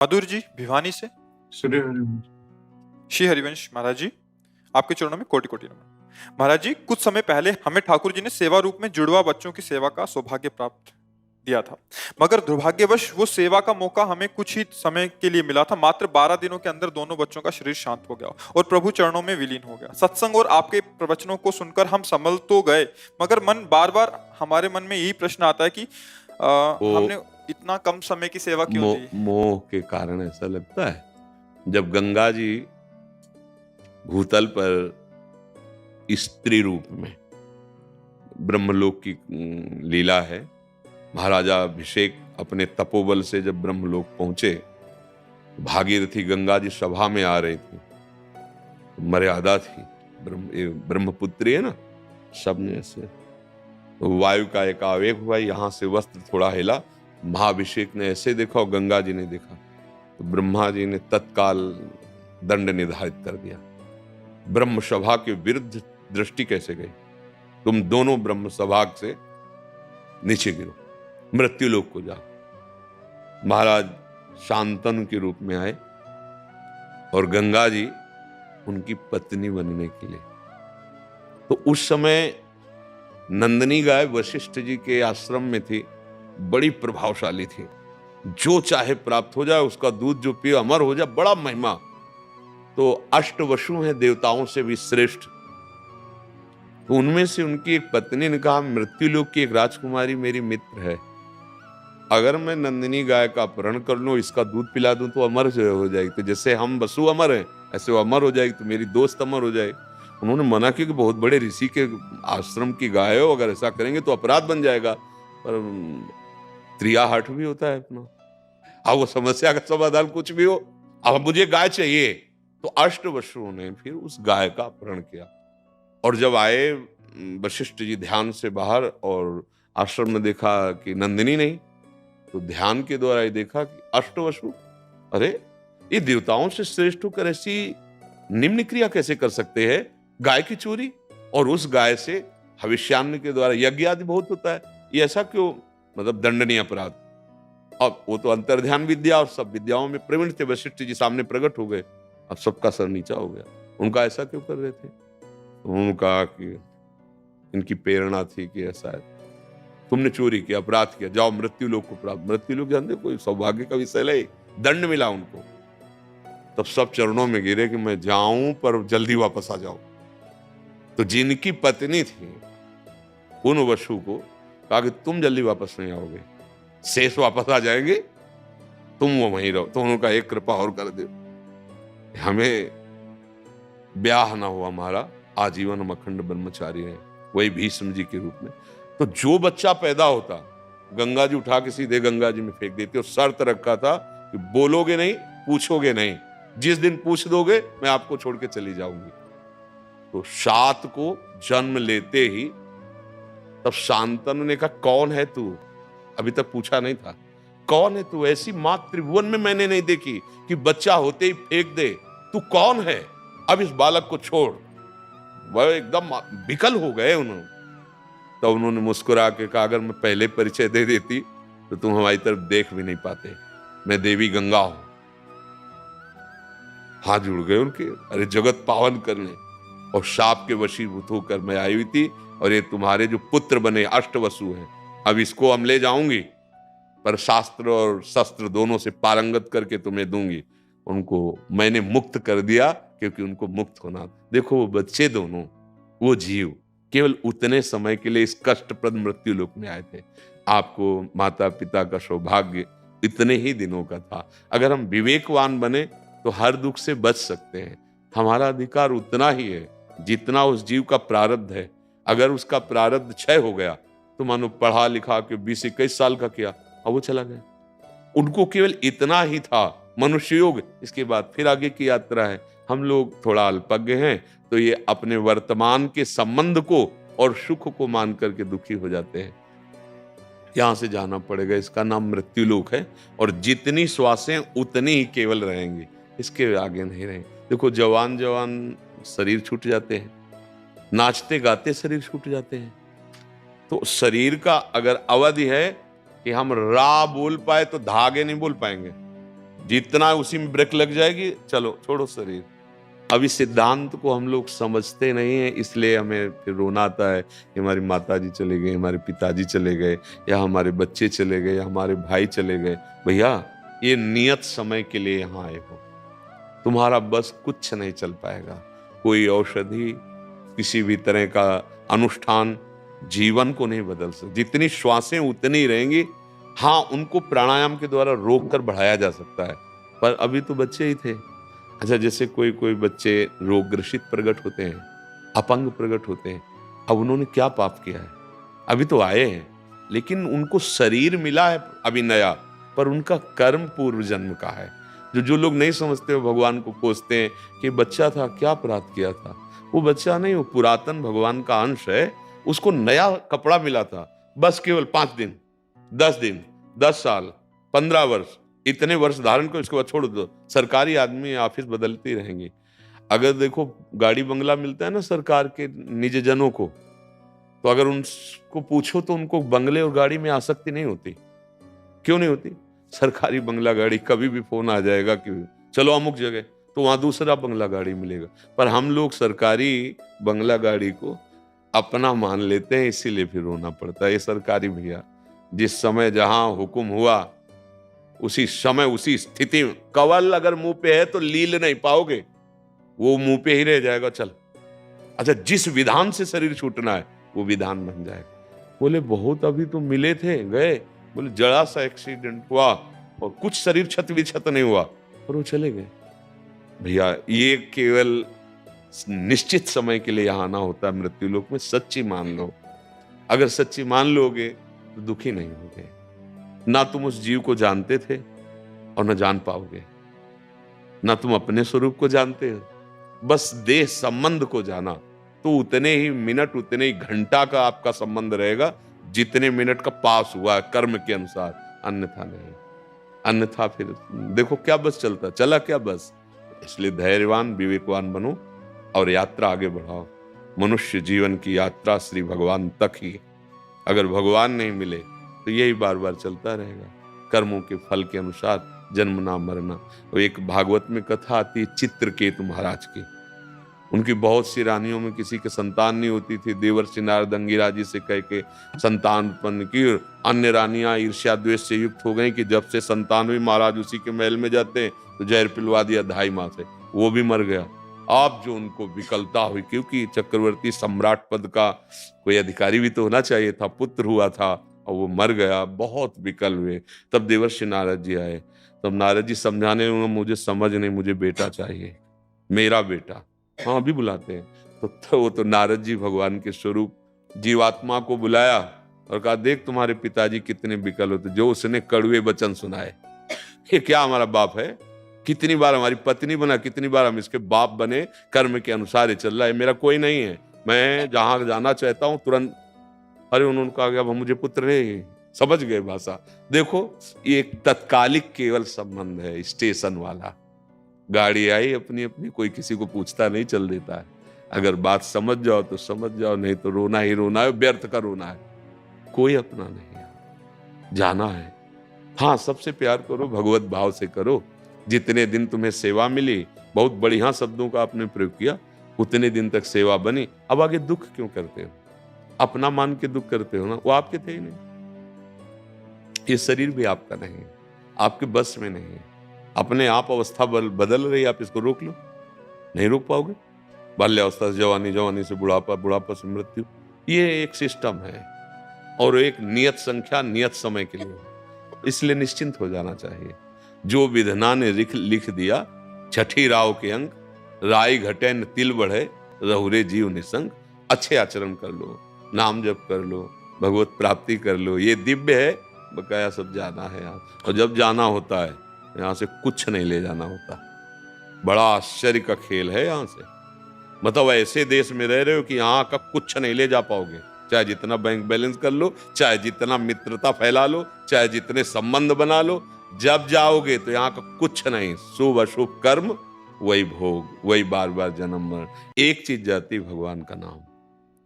मधुर जी भिवानी से। श्री हरिवंश। श्री हरिवंश महाराज जी, आपके चरणों में कोटि कोटि नमन। महाराज जी, कुछ समय पहले हमें ठाकुर जी ने सेवा रूप में जुड़वा बच्चों की सेवा का सौभाग्य प्राप्त दिया था, मगर दुर्भाग्यवश वो सेवा का मौका हमें कुछ ही समय के लिए मिला था। मात्र 12 दिनों के अंदर दोनों बच्चों का शरीर शांत हो गया और प्रभु चरणों में विलीन हो गया। सत्संग और आपके प्रवचनों को सुनकर हम संभल तो गए, मगर मन बार बार हमारे मन में यही प्रश्न आता है कि हमने इतना कम समय की सेवा क्यों दी। मोह के कारण ऐसा लगता है। जब गंगा जी भूतल पर स्त्री रूप में, ब्रह्मलोक की लीला है। महाराजा अभिषेक अपने तपोबल से जब ब्रह्मलोक पहुंचे, भागीरथी गंगा जी सभा में आ रही थी, मर्यादा थी, ब्रह्मपुत्री है ना, सबने ऐसे वायु का एक आवेग हुआ, यहां से वस्त्र थोड़ा हिला, महाभिषेक ने ऐसे देखा और गंगा जी ने देखा, तो ब्रह्मा जी ने तत्काल दंड निर्धारित कर दिया। ब्रह्म सभा के विरुद्ध दृष्टि कैसे गई? तुम दोनों ब्रह्म सभा से नीचे गिरो, मृत्यु लोक को जाओ। महाराज शांतनु के रूप में आए और गंगा जी उनकी पत्नी बनने के लिए। तो उस समय नंदिनी गाय वशिष्ठ जी के आश्रम में थी, बड़ी प्रभावशाली थी। जो चाहे प्राप्त हो जाए, उसका दूध जो पिए अमर हो जाए, बड़ा महिमा। तो अष्टवसु हैं देवताओं से भी श्रेष्ठ। तो उनमें से उनकी एक पत्नी ने कहा, मृत्युलोक की एक राजकुमारी मेरी मित्र है, अगर मैं नंदिनी गाय का अपहरण कर लूं, इसका दूध पिला दूं तो अमर हो जाएगी। तो जैसे हम वसु अमर हैं, ऐसे वो अमर हो जाएगी, तो मेरी दोस्त अमर हो जाएगी। उन्होंने मना किया कि बहुत बड़े ऋषि के आश्रम की गाय हो, अगर ऐसा करेंगे तो अपराध बन जाएगा। पर त्रिया हठ भी होता है अपना। अब वो समस्या का समाधान कुछ भी हो, अब मुझे गाय चाहिए। तो अष्टवसुओं ने फिर उस गाय का अपहरण किया। और जब आए वशिष्ठ जी ध्यान से बाहर और आश्रम में देखा कि नंदिनी नहीं, तो ध्यान के द्वारा ये देखा कि अष्टवसु, अरे ये देवताओं से श्रेष्ठ होकर ऐसी निम्न क्रिया कैसे कर सकते हैं? गाय की चोरी, और उस गाय से भविष्यान्न के द्वारा यज्ञ आदि बहुत होता है, ये ऐसा क्यों? मतलब दंडनीय अपराध। अब वो तो अंतर्ध्यान विद्या और सब विद्याओं में प्रवीण थे, वशिष्ठ जी सामने प्रकट हो गए, अब सबका सर नीचा हो गया। उनका ऐसा क्यों कर रहे थे? उन्होंने कहा कि इनकी प्रेरणा थी कि ऐसा है, तुमने चोरी किया, अपराध किया, जाओ मृत्यु लोक को प्राप्त। मृत्यु लोक जानते कोई सौभाग्य का विषय नहीं, दंड मिला उनको। तब सब चरणों में गिरे कि मैं जाऊं पर जल्दी वापस आ जाऊं। तो जिनकी पत्नी थी उन वसु को कहा कि तुम जल्दी वापस नहीं आओगे, शेष वापस आ जाएंगे, तुम वो वहीं रहो। तो उन्होंने कहा एक कृपा और कर दो, हमें ब्याह ना हुआ हमारा, आजीवन हम अखंड ब्रह्मचारी रहे, वही भीष्म जी के रूप में। तो जो बच्चा पैदा होता, गंगा जी उठा के सीधे गंगा जी में फेंक देती, और शर्त रखा था कि बोलोगे नहीं, पूछोगे नहीं, जिस दिन पूछ दोगे मैं आपको छोड़ के चली जाऊंगी। तो 7 को जन्म लेते ही तब शांतनु ने कहा, कौन है तू? अभी तक पूछा नहीं था, कौन है तू? ऐसी मात त्रिभुवन में मैंने नहीं देखी कि बच्चा होते ही फेंक दे। तू कौन है? अब इस बालक को छोड़। वह एकदम विकल हो गए उन्होंने। तो उन्होंने मुस्कुरा के कहा, अगर मैं पहले परिचय दे देती तो तुम हमारी तरफ देख भी नहीं पाते, मैं देवी गंगा हूं। हाथ जुड़ गए उनके, अरे जगत पावन करने, और शाप के वशीभूत होकर मैं आई हुई थी, और ये तुम्हारे जो पुत्र बने अष्टवसु हैं, अब इसको हम ले जाऊंगी, पर शास्त्र और शस्त्र दोनों से पारंगत करके तुम्हें दूंगी। उनको मैंने मुक्त कर दिया, क्योंकि उनको मुक्त होना। देखो वो बच्चे दोनों, वो जीव केवल उतने समय के लिए इस कष्टप्रद मृत्यु लोक में आए थे। आपको माता पिता का सौभाग्य इतने ही दिनों का था। अगर हम विवेकवान बने तो हर दुख से बच सकते हैं। हमारा अधिकार उतना ही है जितना उस जीव का प्रारब्ध है। अगर उसका प्रारब्ध क्षय हो गया तो मानो पढ़ा लिखा के 20-21 साल का किया और वो चला गया। उनको केवल इतना ही था, मनुष्य योग, इसके बाद फिर आगे की यात्रा है। हम लोग थोड़ा अल्पज्ञ हैं, तो ये अपने वर्तमान के संबंध को और सुख को मान करके दुखी हो जाते हैं। यहां से जाना पड़ेगा, इसका नाम मृत्यु लोक है, और जितनी श्वासें उतनी ही केवल रहेंगी, इसके आगे नहीं रहेंगे। देखो जवान जवान शरीर छूट जाते हैं, नाचते गाते शरीर छूट जाते हैं। तो शरीर का अगर अवधि है कि हम रा बोल पाए तो धागे नहीं बोल पाएंगे, जितना उसी में ब्रेक लग जाएगी, चलो छोड़ो शरीर। अब इस सिद्धांत को हम लोग समझते नहीं है, इसलिए हमें फिर रोना आता है कि हमारी माताजी चले गए, हमारे पिताजी चले गए, या हमारे बच्चे चले गए, या हमारे भाई चले गए। भैया, ये नियत समय के लिए यहाँ आए हो, तुम्हारा बस कुछ नहीं चल पाएगा। कोई औषधि, किसी भी तरह का अनुष्ठान जीवन को नहीं बदल सकता। जितनी श्वासें उतनी रहेंगी। हाँ, उनको प्राणायाम के द्वारा रोक कर बढ़ाया जा सकता है, पर अभी तो बच्चे ही थे। अच्छा, जैसे कोई कोई बच्चे रोगग्रसित प्रकट होते हैं, अपंग प्रकट होते हैं, अब उन्होंने क्या पाप किया है? अभी तो आए हैं, लेकिन उनको शरीर मिला है अभी नया, पर उनका कर्म पूर्व जन्म का है। जो लोग नहीं समझते, वो भगवान को कोसते हैं कि बच्चा था, क्या अपराध किया था। वो बच्चा नहीं, वो पुरातन भगवान का अंश है। उसको नया कपड़ा मिला था, बस केवल 5 दिन, 10 दिन, 10 साल, 15 वर्ष, इतने वर्ष धारण को, इसके बाद छोड़ दो। सरकारी आदमी, ऑफिस बदलती रहेंगी। अगर देखो, गाड़ी बंगला मिलता है ना सरकार के निजजनों को, तो अगर उनको पूछो तो उनको बंगले और गाड़ी में आसक्ति नहीं होती। क्यों नहीं होती? सरकारी बंगला गाड़ी, कभी भी फोन आ जाएगा कि चलो अमुक जगह, तो वहां दूसरा बंगला गाड़ी मिलेगा। पर हम लोग सरकारी बंगला गाड़ी को अपना मान लेते हैं, इसीलिए फिर रोना पड़ता है। ये सरकारी भैया, जिस समय जहां हुक्म हुआ, उसी समय उसी स्थिति में, कवल अगर मुंह पे है तो लील नहीं पाओगे, वो मुंह पे ही रह जाएगा। चल, अच्छा, जिस विधान से शरीर छूटना है वो विधान बन जाएगा। बोले बहुत अभी तो मिले थे, गए, बोले जरा सा एक्सीडेंट हुआ और कुछ शरीर क्षत विक्षत नहीं हुआ, और वो चले गए। भैया, ये केवल निश्चित समय के लिए यहाँ आना होता है मृत्यु लोक में। सच्ची मान लो, अगर सच्ची मान लोगे तो दुखी नहीं होगे। ना तुम उस जीव को जानते थे और न जान पाओगे, ना तुम अपने स्वरूप को जानते हो, बस देह संबंध को जाना, तो उतने ही मिनट, उतने ही घंटा का आपका संबंध रहेगा जितने मिनट का पास हुआ है कर्म के अनुसार, अन्यथा नहीं। अन्यथा फिर देखो क्या बस चलता, चला क्या बस। इसलिए धैर्यवान, विवेकवान बनो और यात्रा आगे बढ़ाओ। मनुष्य जीवन की यात्रा श्री भगवान तक ही। अगर भगवान नहीं मिले तो यही बार बार चलता रहेगा, कर्मों के फल के अनुसार जन्मना मरना। और एक भागवत में कथा आती है चित्रकेतु महाराज की। उनकी बहुत सी रानियों में किसी के संतान नहीं होती थी। देवर्षि नारद अंगिरा जी से कह के संतान उत्पन्न की। अन्य रानियां ईर्ष्या द्वेष से युक्त हो गई कि जब से संतान हुई, महाराज उसी के महल में जाते हैं तो जहर पिलवा दिया 2.5 माह से, वो भी मर गया। अब जो उनको विकलता हुई, क्योंकि चक्रवर्ती सम्राट पद का कोई अधिकारी भी तो होना चाहिए था, पुत्र हुआ था और वो मर गया, बहुत विकल हुए। तब देवर्षि नारद जी आए। तब नारद जी समझाने लगे, मुझे समझ नहीं, मुझे बेटा चाहिए, मेरा बेटा। हाँ, अभी बुलाते हैं। तो वो तो नारद जी भगवान के स्वरूप जीवात्मा को बुलाया और कहा, देख तुम्हारे पिताजी कितने विकल होते, जो उसने कड़वे वचन सुनाए। ये क्या हमारा बाप है? कितनी बार हमारी पत्नी बना, कितनी बार हम इसके बाप बने, कर्म के अनुसार ही चल रहा है। मेरा कोई नहीं है, मैं जहां जाना चाहता हूं तुरंत। अरे उन्होंने कहा, अब मुझे पुत्र नहीं, समझ गए भाषा। देखो, ये एक तत्कालिक केवल संबंध है, स्टेशन वाला। गाड़ी आई अपनी अपनी, कोई किसी को पूछता नहीं, चल देता है। अगर बात समझ जाओ तो समझ जाओ, नहीं तो रोना ही रोना है, व्यर्थ का रोना है। कोई अपना नहीं है, जाना है। हाँ, सबसे प्यार करो, भगवत भाव से करो। जितने दिन तुम्हें सेवा मिली, बहुत बढ़िया शब्दों का आपने प्रयोग किया, उतने दिन तक सेवा बनी। अब आगे दुख क्यों करते हो? अपना मान के दुख करते हो ना, वो आपके थे ही नहीं। ये शरीर भी आपका नहीं है, आपके बस में नहीं है। अपने आप अवस्था बदल रही है, आप इसको रोक लो, नहीं रोक पाओगे। बाल्यावस्था से जवानी, जवानी से बुढ़ापा, बुढ़ापा से मृत्यु, ये एक सिस्टम है और एक नियत संख्या, नियत समय के लिए। इसलिए निश्चिंत हो जाना चाहिए। जो विधना ने लिख दिया, छठी राव के अंक, राय घटे न तिल बढ़े, रहुरे जीव निसंग। अच्छे आचरण कर लो, नाम जप कर लो, भगवत प्राप्ति कर लो, ये दिव्य है। बकाया सब जाना है यहाँ, और जब जाना होता है यहाँ से कुछ नहीं ले जाना होता। बड़ा आश्चर्य का खेल है यहाँ से। मतलब ऐसे देश में रह रहे हो कि यहाँ का कुछ नहीं ले जा पाओगे। चाहे जितना बैंक बैलेंस कर लो, चाहे जितना मित्रता फैला लो, चाहे जितने संबंध बना लो, जब जाओगे तो यहाँ का कुछ नहीं। शुभ अशुभ कर्म, वही भोग, वही बार बार जन्म मरण। एक चीज जाती, भगवान का नाम।